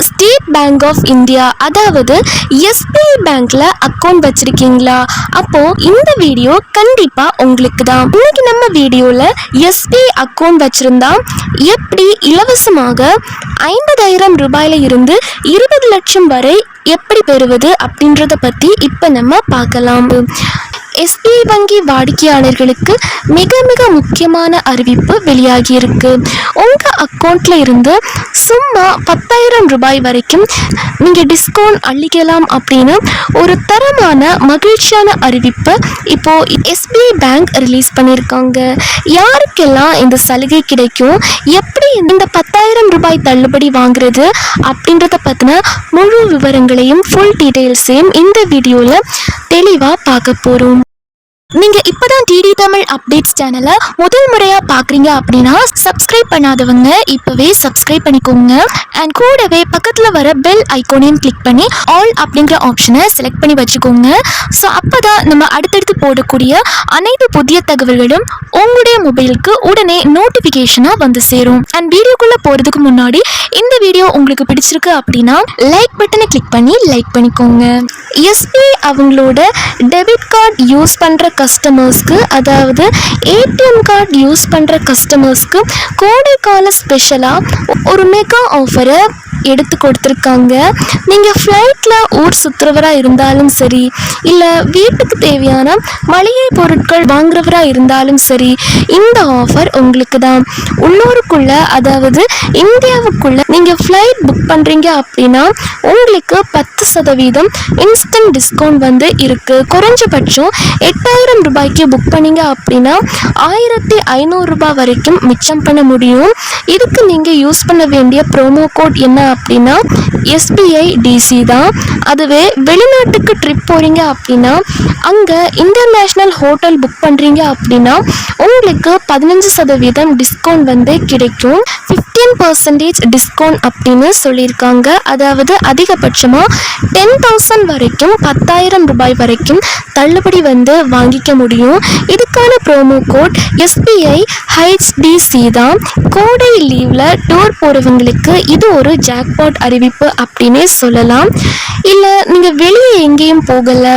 State bank of India அதாவது SBI பேங்க்ல account வச்சிருக்கீங்களா? அப்போ இந்த வீடியோ கண்டிப்பா உங்களுக்கு தான். இன்னைக்கு நம்ம வீடியோல எஸ்பிஐ அக்கௌண்ட் வச்சிருந்தா எப்படி இலவசமாக 50,000 ரூபாயில இருந்து 20 லட்சம் வரை எப்படி பெறுவது அப்படின்றத பத்தி இப்ப நம்ம பார்க்கலாம். எஸ்பிஐ வங்கி வாடிக்கையாளர்களுக்கு மிக மிக முக்கியமான அறிவிப்பு வெளியாகி இருக்கு. உங்க அக்கௌண்ட்ல இருந்து சும்மா 10,000 ரூபாய் வரைக்கும் நீங்க டிஸ்கவுண்ட் அளிக்கலாம் அப்படின்னு ஒரு தரமான மகிழ்ச்சியான அறிவிப்பு இப்போ எஸ்பிஐ பேங்க் ரிலீஸ் பண்ணியிருக்காங்க. யாருக்கெல்லாம் இந்த சலுகை கிடைக்கும், எப்படி இந்த 10,000 ரூபாய் தள்ளுபடி வாங்குறது அப்படின்றத பத்தின முழு விவரங்களையும் ஃபுல் டீடைல்ஸையும் இந்த வீடியோல தெளிவா பார்க்க போறோம். நீங்க இப்பதான் டிடி தமிழ் அப்டேட்ஸ் சேனலை முதல் முறையா பாக்குறீங்க அப்படின்னா சப்ஸ்கிரைப் பண்ணாதவங்க இப்பவே சப்ஸ்கிரைப் பண்ணிக்கோங்க. அண்ட் கூடவே பக்கத்துல வர பெல் ஐகானையும் கிளிக் பண்ணி ஆல் அப்படிங்கிற ஆப்ஷனை செலக்ட் பண்ணி வச்சுக்கோங்க. ஸோ அப்பதான் நம்ம அடுத்தடுத்து போடக்கூடிய அனைத்து புதிய தகவல்களும் உங்களுடைய மொபைலுக்கு உடனே நோட்டிபிகேஷனா வந்து சேரும். அண்ட் வீடியோக்குள்ள போறதுக்கு முன்னாடி இந்த வீடியோ உங்களுக்கு பிடிச்சிருக்கு அப்படின்னா லைக் பட்டனை கிளிக் பண்ணி லைக் பண்ணிக்கோங்க. எஸ்பிஐ அவங்களோட டெபிட் கார்டு யூஸ் பண்ற கஸ்டமர்ஸ்க்கு, அதாவது ஏடிஎம் கார்டு யூஸ் பண்ற கஸ்டமர்ஸ்க்கு கோடை கால ஸ்பெஷலா ஒரு மெகா ஆஃபரை எடுத்து கொடுத்துருக்காங்க. நீங்கள் ஃப்ளைட்டில் ஊர் சுற்றுறவராக இருந்தாலும் சரி, இல்லை வீட்டுக்கு தேவையான மளிகை பொருட்கள் வாங்குறவராக இருந்தாலும் சரி, இந்த ஆஃபர் உங்களுக்கு தான். உள்ளூருக்குள்ள அதாவது இந்தியாவுக்குள்ள நீங்கள் ஃப்ளைட் புக் பண்ணுறீங்க அப்படின்னா உங்களுக்கு 10% இன்ஸ்டன்ட் டிஸ்கவுண்ட் வந்து இருக்குது. குறைஞ்சபட்சம் 8,000 ரூபாய்க்கு புக் பண்ணீங்க அப்படின்னா 1,500 ரூபாய் வரைக்கும் மிச்சம் பண்ண முடியும். இதுக்கு நீங்கள் யூஸ் பண்ண வேண்டிய ப்ரோமோ கோட் என்ன அப்படின்னா எஸ்பிஐ டிசி தான். அதுவே வெளிநாட்டுக்கு ட்ரிப் போறீங்க அப்படின்னா அங்கே இன்டர்நேஷ்னல் ஹோட்டல் புக் பண்ணுறீங்க அப்படின்னா உங்களுக்கு 15% டிஸ்கவுண்ட் வந்து கிடைக்கும். 15% டிஸ்கவுண்ட் அப்படின்னு சொல்லியிருக்காங்க. அதாவது அதிகபட்சமாக 10,000 வரைக்கும் 10,000 ரூபாய் வரைக்கும் தள்ளுபடி வந்து வாங்கிக்க முடியும். இதுக்கான ப்ரோமோ கோட் எஸ்பிஐ HDC தான். கோடை லீவில் டூர் போகிறவங்களுக்கு இது ஒரு ஜாக்பாட் அறிவிப்பு அப்படின்னே சொல்லலாம். இல்லை நீங்கள் வெளியே எங்கேயும் போகலை,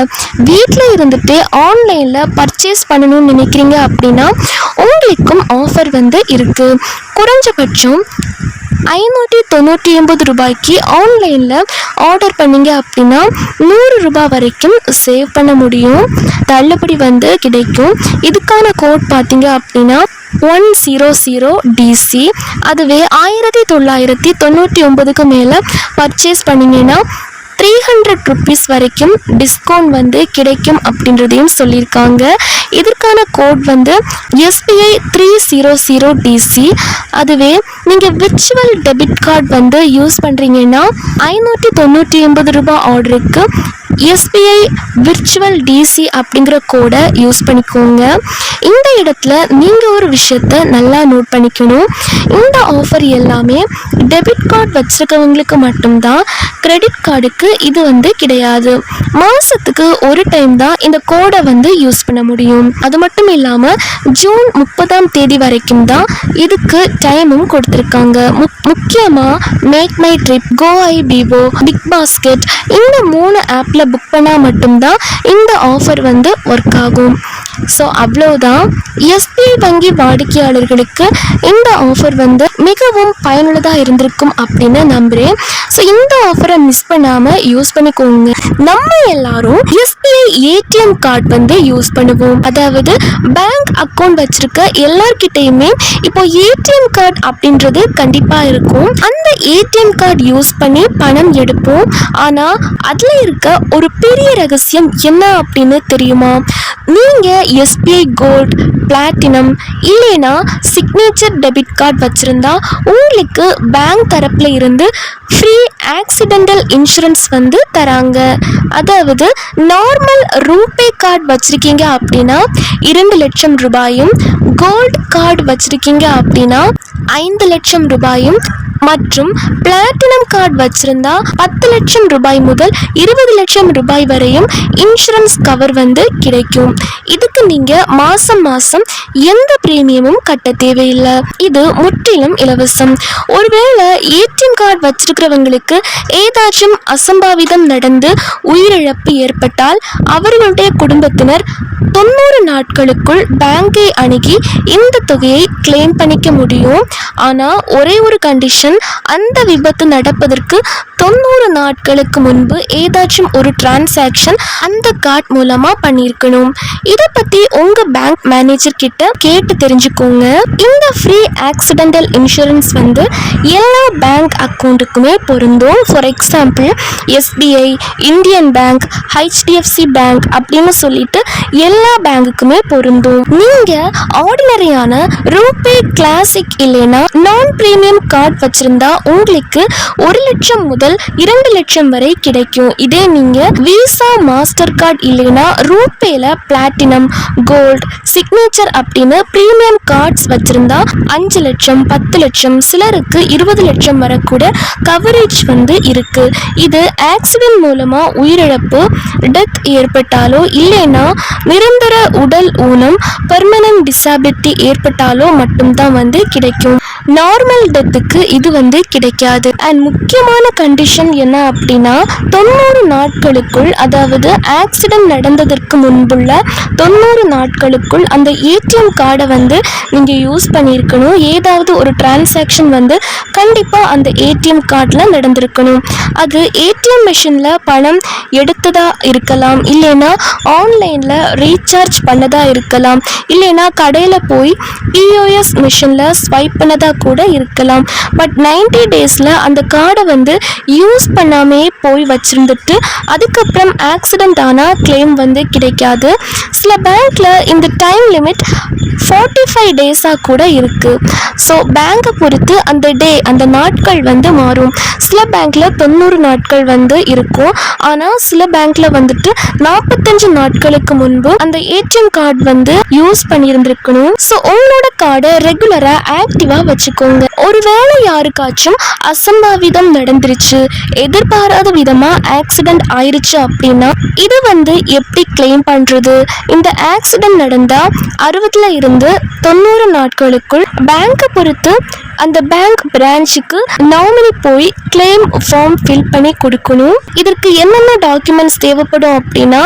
வீட்டில் இருந்துட்டு ஆன்லைனில் பர்ச்சேஸ் பண்ணணும்னு நினைக்கிறீங்க அப்படின்னா உங்களுக்கும் ஆஃபர் வந்து இருக்குது. குறைஞ்சபட்சம் 599 ரூபாய்க்கு ஆன்லைனில் ஆர்டர் பண்ணீங்க அப்படின்னா 100 ரூபாய் வரைக்கும் சேவ் பண்ண முடியும், தள்ளுபடி வந்து கிடைக்கும். இதுக்கான கோட் பார்த்தீங்க அப்படின்னா 100 DC. அதுவே 1999க்கு மேலே பர்ச்சேஸ் பண்ணிங்கன்னா 300 rupees வரைக்கும் டிஸ்கவுண்ட் வந்து கிடைக்கும் அப்படின்றதையும் சொல்லியிருக்காங்க. இதற்கான கோட் வந்து SBI 300 DC. அதுவே நீங்கள் விர்ச்சுவல் டெபிட் கார்டு வந்து யூஸ் பண்ணுறீங்கன்னா 599 ரூபாய் ஆர்டருக்கு SBI விர்ச்சுவல் DC அப்படிங்கிற கோடை யூஸ் பண்ணிக்கோங்க. இந்த இடத்துல நீங்கள் ஒரு விஷயத்தை நல்லா நோட் பண்ணிக்கணும். இந்த ஆஃபர் எல்லாமே டெபிட் கார்டு வச்சுருக்கவங்களுக்கு மட்டும்தான், கிரெடிட் கார்டுக்கு இது வந்து கிடையாது. மாதத்துக்கு ஒரு டைம் தான் இந்த கோடை வந்து யூஸ் பண்ண முடியும். அது மட்டும் இல்லாமல் ஜூன் 30 வரைக்கும் தான் இதுக்கு டைமும் கொடுத்துருக்காங்க. முக்கியமாக MakeMyTrip, GoIBibo, BigBasket இந்த 3 ஆப்பில் புக் பண்ணால் மட்டும்தான் இந்த ஆஃபர் வந்து ஒர்க் ஆகும். ஸோ அவ்வளோதான். எஸ்பிஐ வங்கி வாடிக்கையாளர்களுக்கு இந்த ஆஃபர் வந்து மிகவும் பயனுள்ளதாக இருந்திருக்கும் அப்படின்னு நம்புகிறேன். ஸோ இந்த ஆஃபரை மிஸ் பண்ணாமல் யூஸ் பண்ணிக்கோங்க. நம்ம எல்லாரும் எஸ்பிஐ ஏடிஎம் கார்டு வந்து யூஸ் பண்ணுவோம். அதாவது பேங்க் அக்கௌண்ட் வச்சிருக்க எல்லார்கிட்டையுமே இப்போ ஏடிஎம் கார்டு அப்படின்றது கண்டிப்பாக இருக்கும். அந்த ஏடிஎம் கார்டு யூஸ் பண்ணி பணம் எடுப்போம். ஆனால் அதில் இருக்க ஒரு பெரிய ரகசியம் என்ன அப்படின்னு தெரியுமா? நீங்கள் எஸ்பிஐ கோல்ட், பிளாட்டினம் இல்லைனா சிக்னேச்சர் டெபிட் கார்டு வச்சுருந்தா உங்களுக்கு பேங்க் தரப்பில் இருந்து ஃப்ரீ ஆக்சிடென்டல் இன்சூரன்ஸ் வந்து தராங்க. அதாவது நார்மல் ரூபே கார்டு வச்சுருக்கீங்க அப்படின்னா 2 லட்சம் ரூபாயும், கோல்டு கார்டு வச்சுருக்கீங்க அப்படின்னா 5 லட்சம் ரூபாயும் மற்றும் பிளாட்டினம் கார்டு வச்சிருந்தா 10 லட்சம் ரூபாய் முதல் 20 லட்சம் ரூபாய் வரையும் இன்சூரன்ஸ் கவர் வந்து கிடைக்கும். இதுக்கு நீங்க மாசம் மாசம் எந்த பிரீமியமும் கட்ட தேவையில்லை. இது முற்றிலும் இலவசம். ஒருவேளை ஏடிஎம் கார்டு வச்சிருக்கிறவங்களுக்கு நபருக்கு ஏதாச்சும் அசம்பாவிதம் நடந்து உயிரிழப்பு ஏற்பட்டால் அவர்களுடைய குடும்பத்தினர் 90 நாட்களுக்குள் பேங்கை அணுகி இந்த தொகையை கிளைம் பண்ணிக்க முடியும். ஆனால் ஒரே ஒரு கண்டிஷன், அந்த விபத்து நடப்பதற்கு 90 நாட்களுக்கு முன்பு ஏதாச்சும் ஒரு டிரான்சாக்ஷன் அந்த கார்டு மூலமா பண்ணியிருக்கணும். இதை பத்தி உங்க பேங்க் மேனேஜர் கிட்ட கேட்டு தெரிஞ்சுக்கோங்க. இந்த ஃப்ரீ ஆக்சிடென்டல் இன்சூரன்ஸ் எல்லா பேங்க் அக்கௌண்ட்டுக்குமே பொருந்தும். For example SBI, Indian bank, HDFC bank அப்படின்னு சொல்லிட்டு எல்லா பேங்குக்குமே பொருந்தும். நீங்க ஆர்டினரியான ரூபே கிளாசிக் இல்லைன்னா நான் பிரீமியம் கார்டு வச்சிருந்தா உங்களுக்கு 1 லட்சம் முதல் 2 லட்சம் வரை கிடைக்கும். இதே நீங்க விசா, மாஸ்டர் கார்டு இல்லைன்னா ரூபேல பிளாட்டினம், கோல்ட், சிக்னேச்சர் அப்படின்னு பிரீமியம் கார்ட்ஸ் வச்சிருந்தா 5 லட்சம், 10 லட்சம், சிலருக்கு 20 லட்சம் வரை கூட கவரேஜ் இருக்கு. இது ஆக்சிடென்ட் மூலமா உயிரிழப்பு, டெத் ஏற்பட்டாலோ இல்லைன்னா நிரந்தர உடல் ஊனம், பெர்மனன்ட் டிசபிலிட்டி ஏற்பட்டாலோ மட்டும்தான் கிடைக்கும். நார்மல் டெத்துக்கு இது கிடைக்காது. அண்ட் முக்கியமான கண்டிஷன் என்ன அப்படின்னா 90 நாட்களுக்குள், அதாவது ஆக்சிடென்ட் நடந்ததற்கு முன்புள்ள 90 நாட்களுக்குள் அந்த ஏடிஎம் கார்டை நீங்க யூஸ் பண்ணியிருக்கணும். ஏதாவது ஒரு டிரான்சாக்ஷன் கண்டிப்பா அந்த ஏடிஎம் கார்டில் நடந்திருக்கணும். அது ஏடிஎம் மிஷின்ல பணம் எடுத்ததா இருக்கலாம், இல்லைன்னா ஆன்லைன்ல ரீசார்ஜ் பண்ணதா இருக்கலாம், இல்லைன்னா கடையில் போய் POS மிஷின்ல ஸ்வைப் பண்ணதா கூட இருக்கலாம். பட் 90 டேஸ்ல அந்த கார்டை யூஸ் பண்ணாமே போய் வச்சிருந்துட்டு அதுக்கப்புறம் ஆக்சிடென்ட் ஆனா கிளைம் கிடைக்காது. சில பேங்க்ல இந்த டைம் லிமிட் 45 டேஸா கூட இருக்கு. ஸோ பேங்கை பொறுத்து அந்த டே, அந்த நாட்கள் மாறும். சில பேங்க்ல 90 நாட்கள் இருக்கும். ஆனா சில பேங்க்ல 45 நாட்களுக்கு முன்பு அந்த ஏடிஎம் கார்டு யூஸ் பண்ணியிருந்திருக்கணும். ஸோ உங்களோட கார்டை ரெகுலரா ஆக்டிவா வச்சுக்கோங்க. ஒருவேளை யாருக்காச்சும் அசம்பாவிதம் நடந்துருச்சு, எதிர்பாராத விதமா ஆக்சிடென்ட் ஆயிருச்சு அப்படின்னா இது எப்படி கிளைம் பண்றது? இந்த ஆக்சிடென்ட் நடந்தா 60ல இருந்து 90 நாட்களுக்குள் பேங்கை பொறுத்து அந்த பேங்க் பிரான்ச்சுக்கு நாமினி போய் கிளைம் ஃபார்ம் ஃபில் பண்ணி கொடுக்கணும். இதற்கு என்னென்ன டாக்குமெண்ட்ஸ் தேவைப்படும் அப்படின்னா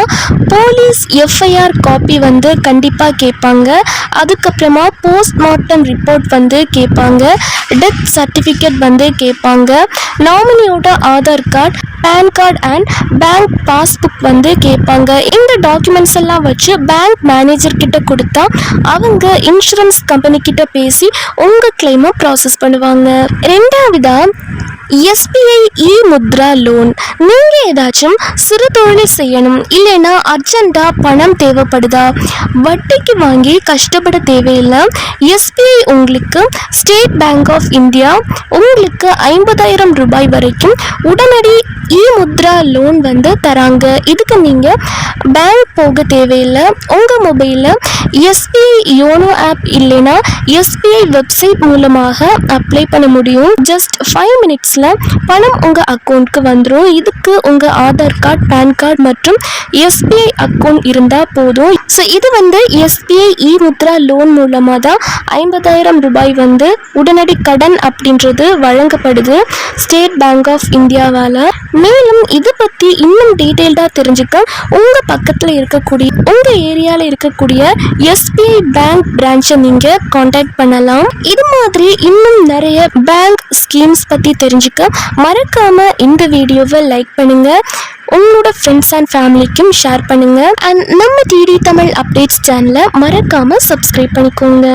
போலீஸ் FIR காப்பி கண்டிப்பா கேட்பாங்க. அதுக்கப்புறமா போஸ்ட்மார்ட்டம் ரிப்போர்ட் கேட்பாங்க. டெத் சர்டிஃபிகேட் கேட்பாங்க. நாமினியோட Aadhaar card, PAN card and bank passbook கேட்பாங்க. இந்த டாக்குமெண்ட்ஸ் எல்லாம் வச்சு பேங்க் மேனேஜர் கிட்ட கொடுத்தா அவங்க இன்சூரன்ஸ் கம்பெனி கிட்ட பேசி உங்க கிளைமை ப்ராசஸ் பண்ணுவாங்க. ரெண்டாவதா SBI முத்ரா லோன். நீங்க ஏதாச்சும் சிறு தொழில் செய்யணும், இல்லைன்னா அர்ஜென்ட்டா பணம் தேவைப்படுதா, வட்டிக்கு வாங்கி கஷ்டப்பட தேவையில்லை. SBI உங்களுக்கு ஸ்டேட் பேங்க் ஆஃப் இந்தியா உங்களுக்கு 50,000 ரூபாய் வரைக்கும் உடனடி முத்ரா லோன் தராங்க. இதுக்கு நீங்க பேங்க் போக தேவையில்லை. உங்க மொபைல்ல SBI யோனோ ஆப் இல்லைன்னா SBI வெப்சைட் மூலமாக அப்ளை பண்ண முடியும். ஜஸ்ட் 5 மினிட்ஸ்ல பணம் உங்க அக்கௌண்ட்க்கு வந்துடும். இதுக்கு உங்க ஆதார் கார்டு, பேன் கார்டு மற்றும் SBI அக்கௌண்ட் இருந்தா போதும். ஸோ இது SBI முத்ரா லோன் மூலமா தான் 50,000 ரூபாய் உடனடி கடன் அப்படின்றது வழங்கப்படுது ஸ்டேட் பேங்க் ஆஃப் இந்தியாவால. மேலும் இது பத்தி இன்னும் டீட்டெயில்டா தெரிஞ்சுக்க உங்க பக்கத்துல இருக்கக்கூடிய, உங்க ஏரியால இருக்கக்கூடிய SBI பேங்க் பிரான்ச்சை நீங்க காண்டாக்ட் பண்ணலாம். இது மாதிரி இன்னும் நிறைய பேங்க் ஸ்கீம்ஸ் பத்தி தெரிஞ்சுக்க மறக்காம இந்த வீடியோவை லைக் பண்ணுங்க, உங்களோட ஃப்ரெண்ட்ஸ் அண்ட் ஃபேமிலிக்கும் ஷேர் பண்ணுங்க. அண்ட் நம்ம TD தமிழ் அப்டேட்ஸ் சேனலை மறக்காம சப்ஸ்கிரைப் பண்ணிக்கோங்க.